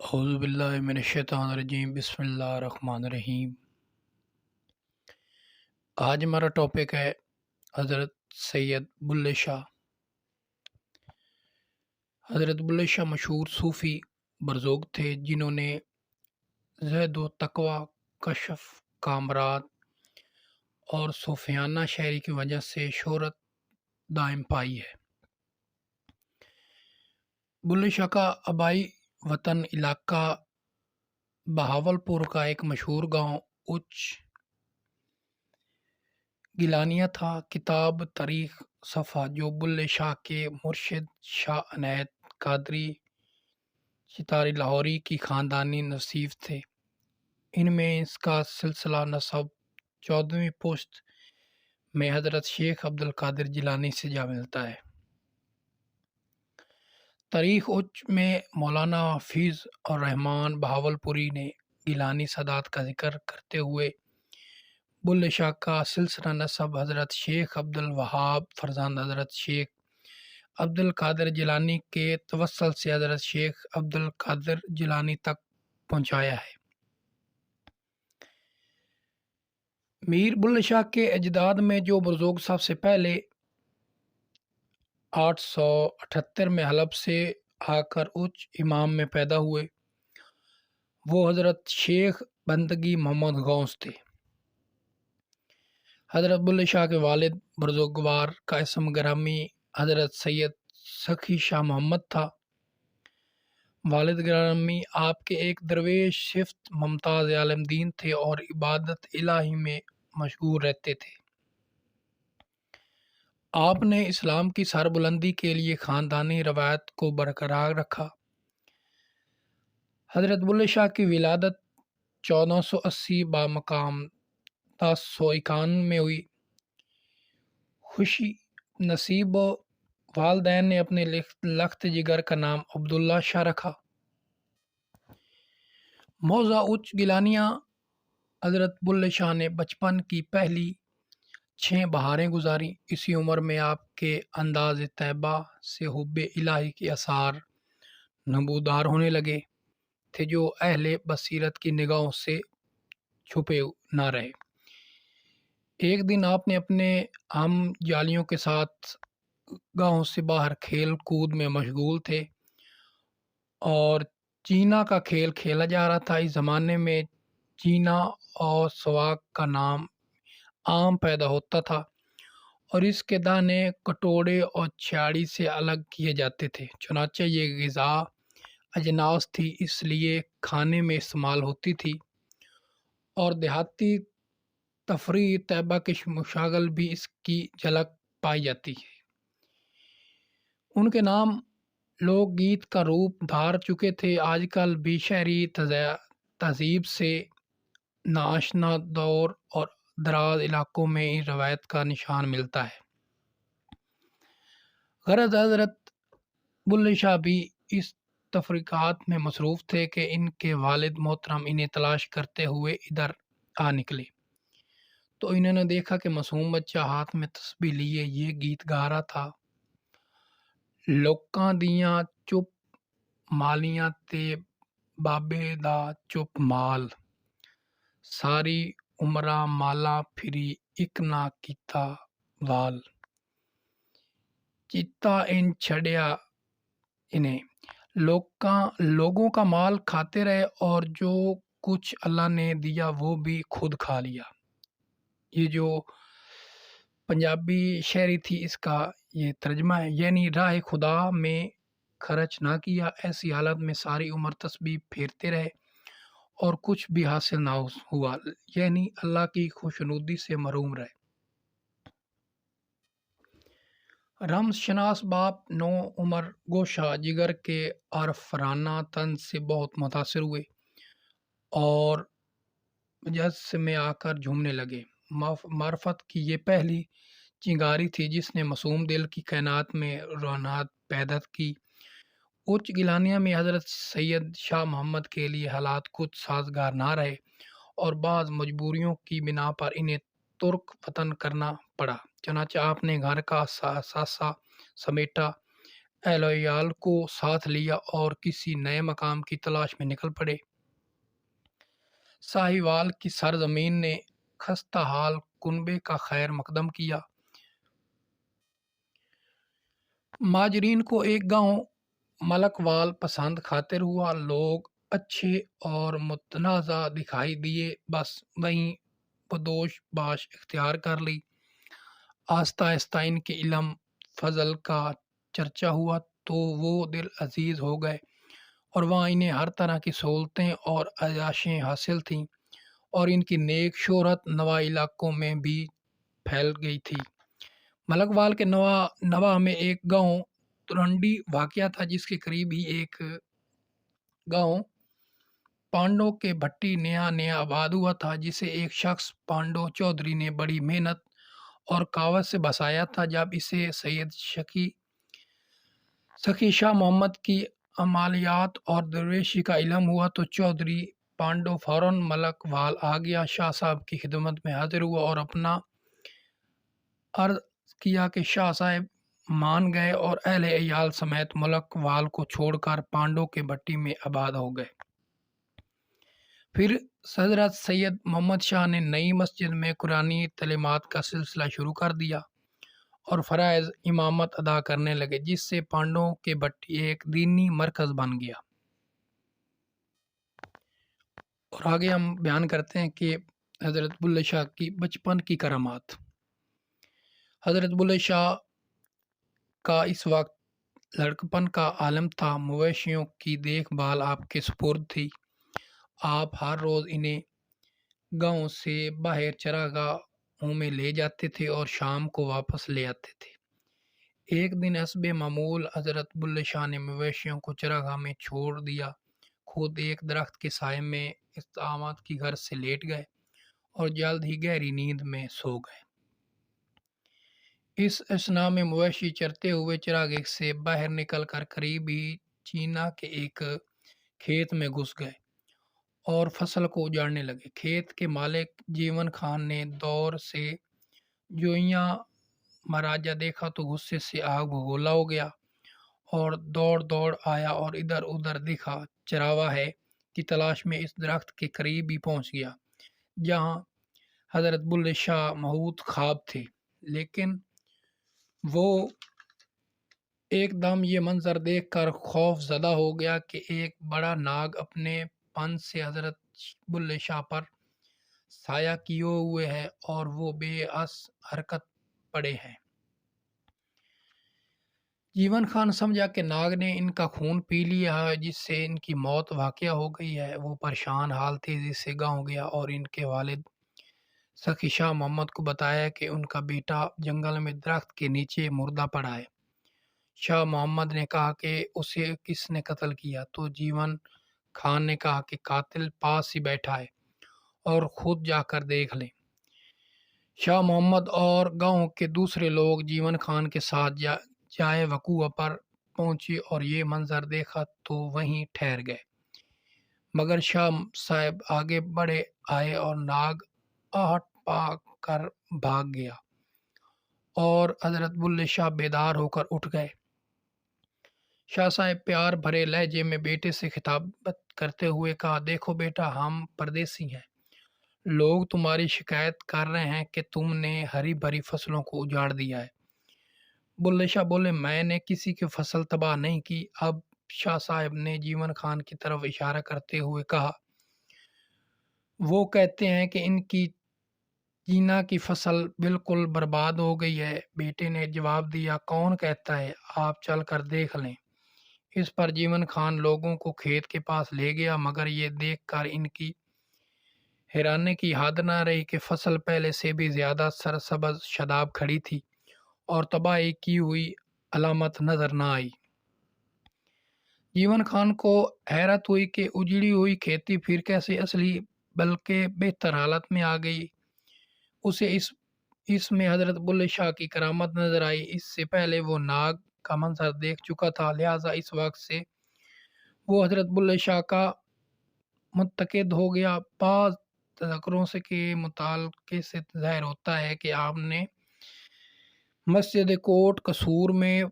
اعوذ باللہ من الشیطان الرجیم، بسم اللہ الرحمن الرحیم۔ آج ہمارا ٹاپک ہے حضرت سید بلے شاہ۔ حضرت بلے شاہ مشہور صوفی برزوگ تھے جنہوں نے زہد و تقوی، کشف، کامرات اور صوفیانہ شاعری کی وجہ سے شہرت دائم پائی ہے۔ بلے شاہ کا آبائی وطن علاقہ بہاولپور کا ایک مشہور گاؤں اچ گیلانیہ تھا۔ کتاب تاریخ صفحہ جو بلے شاہ کے مرشد شاہ عنایت قادری چتاری لاہوری کی خاندانی نصیب تھے۔ ان میں اس کا سلسلہ نسب 14ویں پشت میں حضرت شیخ عبد القادر جیلانی سے جا ملتا ہے۔ تاریخ اچ میں مولانا حفیظ الرحمن بہاولپوری نے گیلانی سادات کا ذکر کرتے ہوئے بلے شاہ کا سلسلہ نسب حضرت شیخ عبد الوہاب فرزند حضرت شیخ عبد القادر جیلانی کے توسل سے حضرت شیخ عبد القادر جیلانی تک پہنچایا ہے۔ میر بلے شاہ کے اجداد میں جو برزوگ صاحب سے پہلے 878 میں حلب سے آ کر اچ امام میں پیدا ہوئے، وہ حضرت شیخ بندگی محمد غوث تھے۔ حضرت بلے شاہ کے والد برزوگوار کا اسم گرامی حضرت سید سخی شاہ محمد تھا۔ والد گرامی آپ کے ایک درویش صفت ممتاز عالم دین تھے اور عبادت الہی میں مشغول رہتے تھے۔ آپ نے اسلام کی سربلندی کے لیے خاندانی روایت کو برقرار رکھا۔ حضرت بلے شاہ کی ولادت 1480 بمقام 1051 میں ہوئی۔ خوشی نصیب والدین نے اپنے لخت جگر کا نام عبداللہ شاہ رکھا۔ موضع اچ گیلانیہ حضرت بلے شاہ نے بچپن کی پہلی 6 بہاریں گزاری۔ اسی عمر میں آپ کے انداز طیبہ سے حب الہی کے آثار نمودار ہونے لگے تھے جو اہل بصیرت کی نگاہوں سے چھپے نہ رہے۔ ایک دن آپ نے اپنے ہم جالیوں کے ساتھ گاؤں سے باہر کھیل کود میں مشغول تھے اور چینا کا کھیل کھیلا جا رہا تھا۔ اس زمانے میں چینا اور سواک کا نام عام پیدا ہوتا تھا اور اس کے دانے کٹوڑے اور چھیاڑی سے الگ کیے جاتے تھے۔ چنانچہ یہ غذا اجناس تھی، اس لیے کھانے میں استعمال ہوتی تھی اور دیہاتی تفریح طیبہ کے مشاغل بھی اس کی جھلک پائی جاتی ہے۔ ان کے نام لوک گیت کا روپ دھار چکے تھے۔ آج کل بھی شہری تہذیب سے ناآشنا دور اور دراز علاقوں میں اس روایت کا نشان ملتا ہے۔ غرض حضرت بلے شاہ بھی اس تفریحات میں مصروف تھے کہ ان کے والد محترم انہیں تلاش کرتے ہوئے ادھر آ نکلے تو انہوں نے دیکھا کہ معصوم بچہ ہاتھ میں تسبیح لیے یہ گیت گا رہا تھا: لوکاں دیاں چپ مالیاں تے بابے دا چپ مال، ساری عمرہ مالا پھری اک نہ کیتا وال، چیتا ان چھڑیا انہیں۔ لوگوں کا مال کھاتے رہے اور جو کچھ اللہ نے دیا وہ بھی خود کھا لیا۔ یہ جو پنجابی شاعری تھی اس کا یہ ترجمہ ہے، یعنی راہ خدا میں خرچ نہ کیا، ایسی حالت میں ساری عمر تسبیح پھیرتے رہے اور کچھ بھی حاصل نہ ہوا، یعنی اللہ کی خوشنودی سے محروم رہے۔ رمز شناس باپ نو عمر گوشہ جگر کے عارفانہ طنز سے بہت متاثر ہوئے اور مجلس میں آ کر جھومنے لگے۔ معرفت کی یہ پہلی چنگاری تھی جس نے معصوم دل کی کائنات میں رونق پیدا کی۔ اچ گیلانیہ میں حضرت سید شاہ محمد کے لیے حالات کچھ سازگار نہ رہے اور بعض مجبوریوں کی بنا پر انہیں ترک وطن کرنا پڑا۔ چنانچہ آپ نے گھر کا اثاثہ سمیٹا، اہل و عیال کو ساتھ لیا اور کسی نئے مقام کی تلاش میں نکل پڑے۔ ساہیوال کی سرزمین نے خستہ حال کنبے کا خیر مقدم کیا۔ ماجرین کو ایک گاؤں ملک وال پسند خاطر ہوا۔ لوگ اچھے اور متنازع دکھائی دیے، بس وہیں بدوش باش اختیار کر لی۔ آہستہ آہستہ ان کے علم فضل کا چرچا ہوا تو وہ دل عزیز ہو گئے، اور وہاں انہیں ہر طرح کی سہولتیں اور عیاشیں حاصل تھیں، اور ان کی نیک شہرت نواح علاقوں میں بھی پھیل گئی تھی۔ ملک وال کے نواح میں ایک گاؤں ترنڈی واقع تھا، جس کے قریب ہی ایک گاؤں پانڈو کے بھٹی نیا آباد ہوا تھا، جسے ایک شخص پانڈو چودھری نے بڑی محنت اور قوت سے بسایا تھا۔ جب اسے سید سخی شاہ محمد کی عملیات اور درویشی کا علم ہوا تو چودھری پانڈو فوراً ملک وال آ گیا، شاہ صاحب کی خدمت میں حاضر ہوا اور اپنا عرض کیا کہ شاہ صاحب مان گئے اور اہل عیال سمیت ملک وال کو چھوڑ کر پانڈو کے بھٹی میں آباد ہو گئے۔ پھر حضرت سید محمد شاہ نے نئی مسجد میں قرآنی تعلیمات کا سلسلہ شروع کر دیا اور فرائض امامت ادا کرنے لگے، جس سے پانڈو کے بھٹی ایک دینی مرکز بن گیا۔ اور آگے ہم بیان کرتے ہیں کہ حضرت بلے شاہ کی بچپن کی کرامات۔ حضرت بلے شاہ کا اس وقت لڑکپن کا عالم تھا۔ مویشیوں کی دیکھ بھال آپ کے سپرد تھی۔ آپ ہر روز انہیں گاؤں سے باہر چراگاہوں میں لے جاتے تھے اور شام کو واپس لے آتے تھے۔ ایک دن حسب معمول حضرت بلے شاہ نے مویشیوں کو چراگاہ میں چھوڑ دیا، خود ایک درخت کے سائے میں استقامت کی غرض سے لیٹ گئے اور جلد ہی گہری نیند میں سو گئے۔ اس اثنا میں مویشی چرتے ہوئے چراگاہ سے باہر نکل کر قریب ہی چینا کے ایک کھیت میں گھس گئے اور فصل کو اجاڑنے لگے۔ کھیت کے مالک جیون خان نے دور سے جوئیاں مراجہ دیکھا تو غصے سے آگ بگولا ہو گیا اور دوڑ آیا اور ادھر ادھر دیکھا چراوا ہے کی تلاش میں اس درخت کے قریب ہی پہنچ گیا جہاں حضرت بلے شاہ محوط خواب تھے۔ لیکن وہ ایک دم یہ منظر دیکھ کر خوف زدہ ہو گیا کہ ایک بڑا ناگ اپنے پن سے حضرت بلے شاہ پر سایہ کیے ہوئے ہے اور وہ بے اث حرکت پڑے ہیں۔ جیون خان سمجھا کہ ناگ نے ان کا خون پی لیا ہے، جس سے ان کی موت واقع ہو گئی ہے۔ وہ پریشان حال تیزی سے گاؤں گیا اور ان کے والد سخی شاہ محمد کو بتایا کہ ان کا بیٹا جنگل میں درخت کے نیچے مردہ پڑا ہے۔ شاہ محمد نے کہا کہ اسے کس نے قتل کیا تو جیون خان نے کہا کہ قاتل پاس ہی بیٹھا ہے اور خود جا کر دیکھ لیں۔ شاہ محمد اور گاؤں کے دوسرے لوگ جیون خان کے ساتھ جائے وقوع پر پہنچے اور یہ منظر دیکھا تو وہیں ٹھہر گئے، مگر شاہ صاحب آگے بڑھے آئے اور ناگ آہٹ پا کر بھاگ گیا اور حضرت بلے شاہ بیدار ہو کر اٹھ گئے۔ شاہ صاحب پیار بھرے لہجے میں بیٹے سے خطابت کرتے ہوئے کہا، دیکھو بیٹا، ہم پردیسی ہیں، لوگ تمہاری شکایت کر رہے ہیں کہ تم نے ہری بھری فصلوں کو اجاڑ دیا ہے۔ بلے شاہ بولے، میں نے کسی کی فصل تباہ نہیں کی۔ اب شاہ صاحب نے جیون خان کی طرف اشارہ کرتے ہوئے کہا، وہ کہتے ہیں کہ ان کی چینا کی فصل بالکل برباد ہو گئی ہے۔ بیٹے نے جواب دیا، کون کہتا ہے، آپ چل کر دیکھ لیں۔ اس پر جیون خان لوگوں کو کھیت کے پاس لے گیا، مگر یہ دیکھ کر ان کی حیرانی کی حد نہ رہی کہ فصل پہلے سے بھی زیادہ سرسبز شاداب کھڑی تھی اور تباہی کی ہوئی علامت نظر نہ آئی۔ جیون خان کو حیرت ہوئی کہ اجڑی ہوئی کھیتی پھر کیسے اصلی بلکہ بہتر حالت میں آ گئی۔ اسے اس میں حضرت بلے شاہ کی کرامت نظر آئی۔ اس سے پہلے وہ ناگ کا منظر دیکھ چکا تھا، لہٰذا اس وقت سے وہ حضرت بلے شاہ کا متقد ہو گیا۔ بعض تذکروں سے کے مطالعے سے ظاہر ہوتا ہے کہ آپ نے مسجد کوٹ قصور میں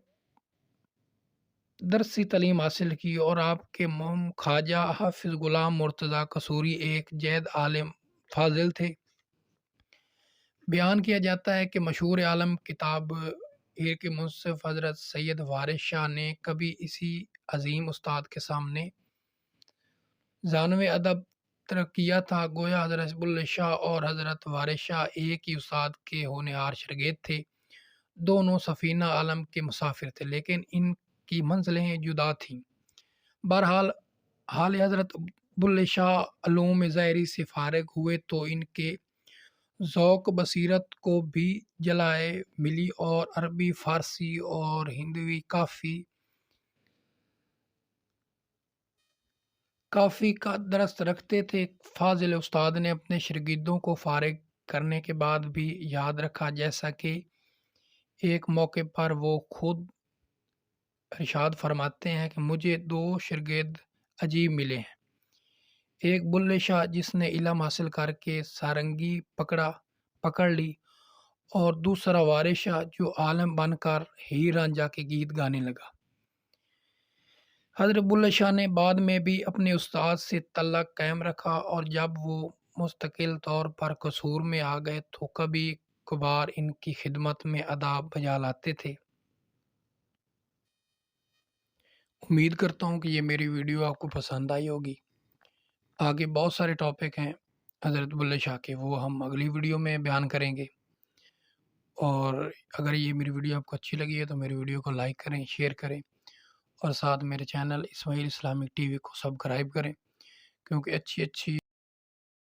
درسی تعلیم حاصل کی اور آپ کے مم خواجہ حافظ غلام مرتضیٰ قصوری ایک جید عالم فاضل تھے۔ بیان کیا جاتا ہے کہ مشہور عالم کتاب ہیر کے منصف حضرت سید وارث شاہ نے کبھی اسی عظیم استاد کے سامنے زانو ادب ترک کیا تھا، گویا حضرت بلے شاہ اور حضرت وارث شاہ ایک ہی استاد کے ہونہار شاگرد تھے، دونوں سفینہ عالم کے مسافر تھے، لیکن ان کی منزلیں جدا تھیں۔ بہرحال حال حضرت بلے شاہ علوم ظاہری سے فارغ ہوئے تو ان کے ذوق بصیرت کو بھی جلائے ملی اور عربی، فارسی اور ہندوی کافی کا درست رکھتے تھے۔ فاضل استاد نے اپنے شاگردوں کو فارغ کرنے کے بعد بھی یاد رکھا، جیسا کہ ایک موقع پر وہ خود ارشاد فرماتے ہیں کہ مجھے 2 شاگرد عجیب ملے ہیں، ایک بلے شاہ جس نے علم حاصل کر کے سارنگی پکڑ لی، اور دوسرا وارث شاہ جو عالم بن کر ہیر رانجھا کے گیت گانے لگا۔ حضرت بلے شاہ نے بعد میں بھی اپنے استاد سے تعلق قائم رکھا، اور جب وہ مستقل طور پر قصور میں آ گئے تو کبھی کبھار ان کی خدمت میں ادا بجا لاتے تھے۔ امید کرتا ہوں کہ یہ میری ویڈیو آپ کو پسند آئی ہوگی۔ آگے بہت سارے ٹاپک ہیں حضرت بلے شاہ کے، وہ ہم اگلی ویڈیو میں بیان کریں گے۔ اور اگر یہ میری ویڈیو آپ کو اچھی لگی ہے تو میری ویڈیو کو لائک کریں، شیئر کریں، اور ساتھ میرے چینل اسماعیل اسلامک ٹی وی کو سبسکرائب کریں، کیونکہ اچھی